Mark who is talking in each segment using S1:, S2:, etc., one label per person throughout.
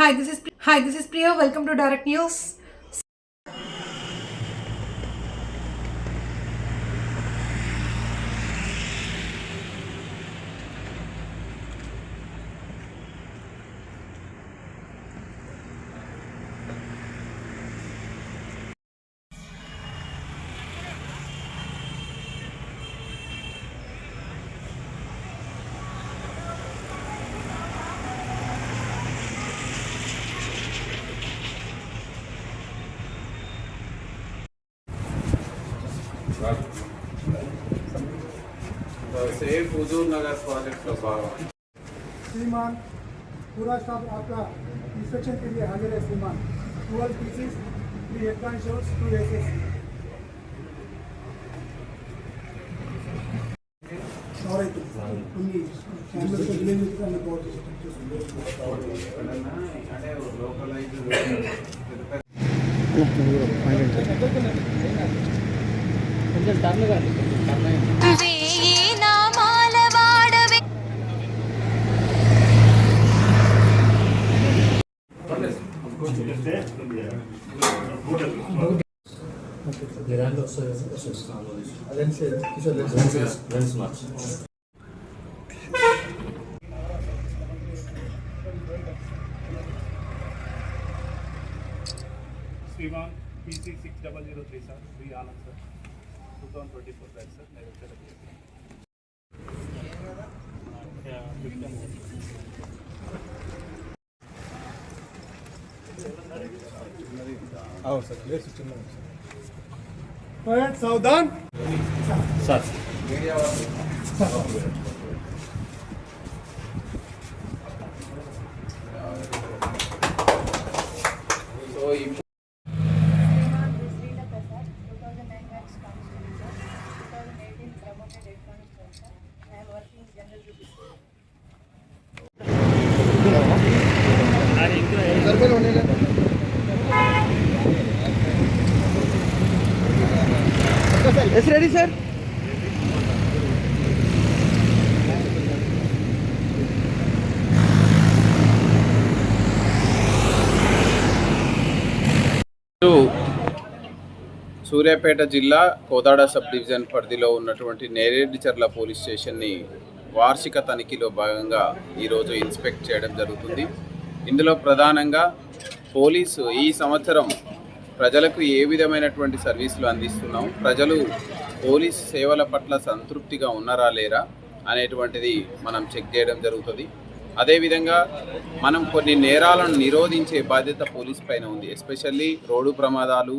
S1: Hi, this is Priya. Welcome to Direct News.
S2: Safe Hazur Nagar project का भाग
S3: श्रीमान पूरा स्टाफ आपका इंस्पेक्शन के लिए हाजिर है श्रीमान 12 पीसीस 3 हेड शॉट्स 2 एसेस और एक కొన్ని ఛానల్స్ రిలీజ్ చేసిన రిపోర్ట్
S2: అంటే లోకలైజ్
S4: కొంచెం టర్న్ కాదు టర్న్ అయ్యింది
S5: Sriman PC 6003 sir, Sri Anand sir, 2024 batch sir, Director of
S3: आओ सर ले सिस्टम में सर सावधान
S4: సార్
S2: సో ఈ
S4: ఎస్ రెడీ సార్
S2: సూర్యాపేట జిల్లా కోదాడ సబ్ డివిజన్ పరిధిలో ఉన్నటువంటి నేరేడ్చర్ల పోలీస్ స్టేషన్ని వార్షిక తనిఖీలో భాగంగా ఈరోజు ఇన్స్పెక్ట్ చేయడం జరుగుతుంది. ఇందులో ప్రధానంగా పోలీసు ఈ సంవత్సరం ప్రజలకు ఏ విధమైనటువంటి సర్వీసులు అందిస్తున్నాం, ప్రజలు పోలీస్ సేవల పట్ల సంతృప్తిగా ఉన్నారా లేరా అనేటువంటిది మనం చెక్ చేయడం జరుగుతుంది. అదేవిధంగా మనం కొన్ని నేరాలను నిరోధించే బాధ్యత పోలీస్ పైన ఉంది. ఎస్పెషల్లీ రోడ్డు ప్రమాదాలు,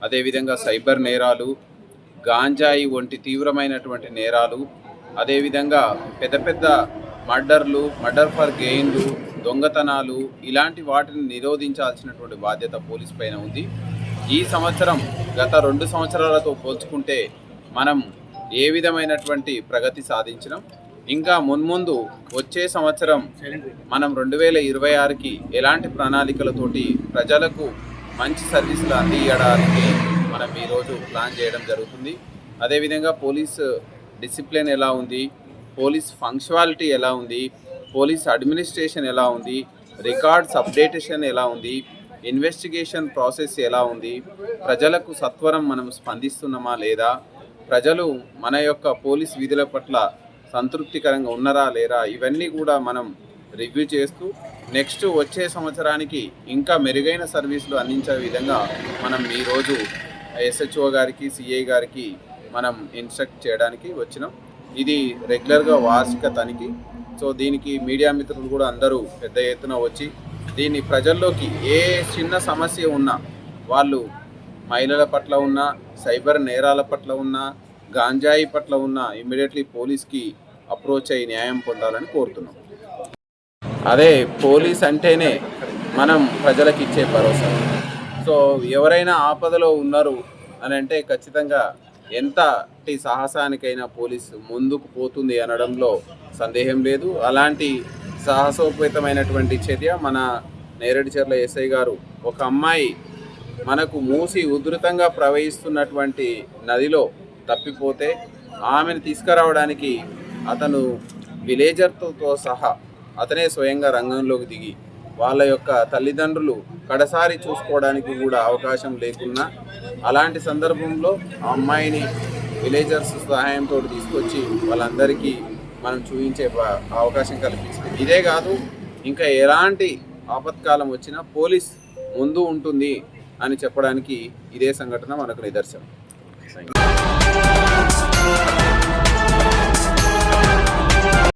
S2: అదేవిధంగా సైబర్ నేరాలు, గాంజాయి వంటి తీవ్రమైనటువంటి నేరాలు, అదేవిధంగా పెద్ద పెద్ద మర్డర్ ఫర్ గెయిన్లు, దొంగతనాలు, ఇలాంటి వాటిని నిరోధించాల్సినటువంటి బాధ్యత పోలీస్ పైన ఉంది. ఈ సంవత్సరం గత 2 సంవత్సరాలతో పోల్చుకుంటే మనం ఏ విధమైనటువంటి ప్రగతి సాధించినాం, ఇంకా మున్ముందు వచ్చే సంవత్సరం మనం 2026కి ఎలాంటి ప్రణాళికలతోటి ప్రజలకు మంచి సర్వీసులు అందించడానికి మనం ఈరోజు ప్లాన్ చేయడం జరుగుతుంది. అదేవిధంగా పోలీస్ డిసిప్లిన్ ఎలా ఉంది, పోలీస్ ఫంక్షువాలిటీ ఎలా ఉంది, పోలీస్ అడ్మినిస్ట్రేషన్ ఎలా ఉంది, రికార్డ్స్ అప్డేటేషన్ ఎలా ఉంది, ఇన్వెస్టిగేషన్ ప్రాసెస్ ఎలా ఉంది, ప్రజలకు సత్వరం మనం స్పందిస్తున్నామా లేదా, ప్రజలు మన యొక్క పోలీస్ విధుల పట్ల సంతృప్తికరంగా ఉన్నారా లేరా, ఇవన్నీ కూడా మనం రివ్యూ చేస్తూ నెక్స్ట్ వచ్చే సంవత్సరానికి ఇంకా మెరుగైన సర్వీసులు అందించే విధంగా మనం ఈరోజు ఎస్హెచ్ఓ గారికి, సిఐ గారికి మనం ఇన్స్ట్రక్ట్ చేయడానికి వచ్చినాం. ఇది రెగ్యులర్గా వార్షిక తనిఖీ. సో దీనికి మీడియా మిత్రులు కూడా అందరూ పెద్ద ఎత్తున వచ్చి దీన్ని ప్రజల్లోకి ఏ చిన్న సమస్య ఉన్నా, వాళ్ళు మహిళల పట్ల ఉన్నా, సైబర్ నేరాల పట్ల ఉన్నా, గాంజాయి పట్ల ఉన్నా ఇమ్మీడియట్లీ పోలీస్కి అప్రోచ్ అయ్యి న్యాయం పొందాలని కోరుతున్నాం. అదే పోలీస్ అంటేనే మనం ప్రజలకు ఇచ్చే భరోసా. సో ఎవరైనా ఆపదలో ఉన్నారు అని అంటే ఖచ్చితంగా ఎంతటి సాహసానికైనా పోలీసు ముందుకు పోతుంది అనడంలో సందేహం లేదు. అలాంటి సాహసోపేతమైనటువంటి చర్య మన నేరేడ్చర్ల ఎస్ఐ గారు, ఒక అమ్మాయి మనకు మూసి ఉధృతంగా ప్రవహిస్తున్నటువంటి నదిలో తప్పిపోతే ఆమెను తీసుకురావడానికి అతను విలేజర్తో సహా అతనే స్వయంగా రంగంలోకి దిగి వాళ్ళ యొక్క తల్లిదండ్రులు కడసారి చూసుకోవడానికి కూడా అవకాశం లేకున్నా అలాంటి సందర్భంలో ఆ అమ్మాయిని విలేజర్స్ సహాయంతో తీసుకొచ్చి వాళ్ళందరికీ మనం చూపించే అవకాశం కల్పించింది. ఇదే కాదు, ఇంకా ఎలాంటి ఆపత్కాలం వచ్చినా పోలీస్ ముందు ఉంటుంది అని చెప్పడానికి ఇదే సంఘటన మనకు నిదర్శనం.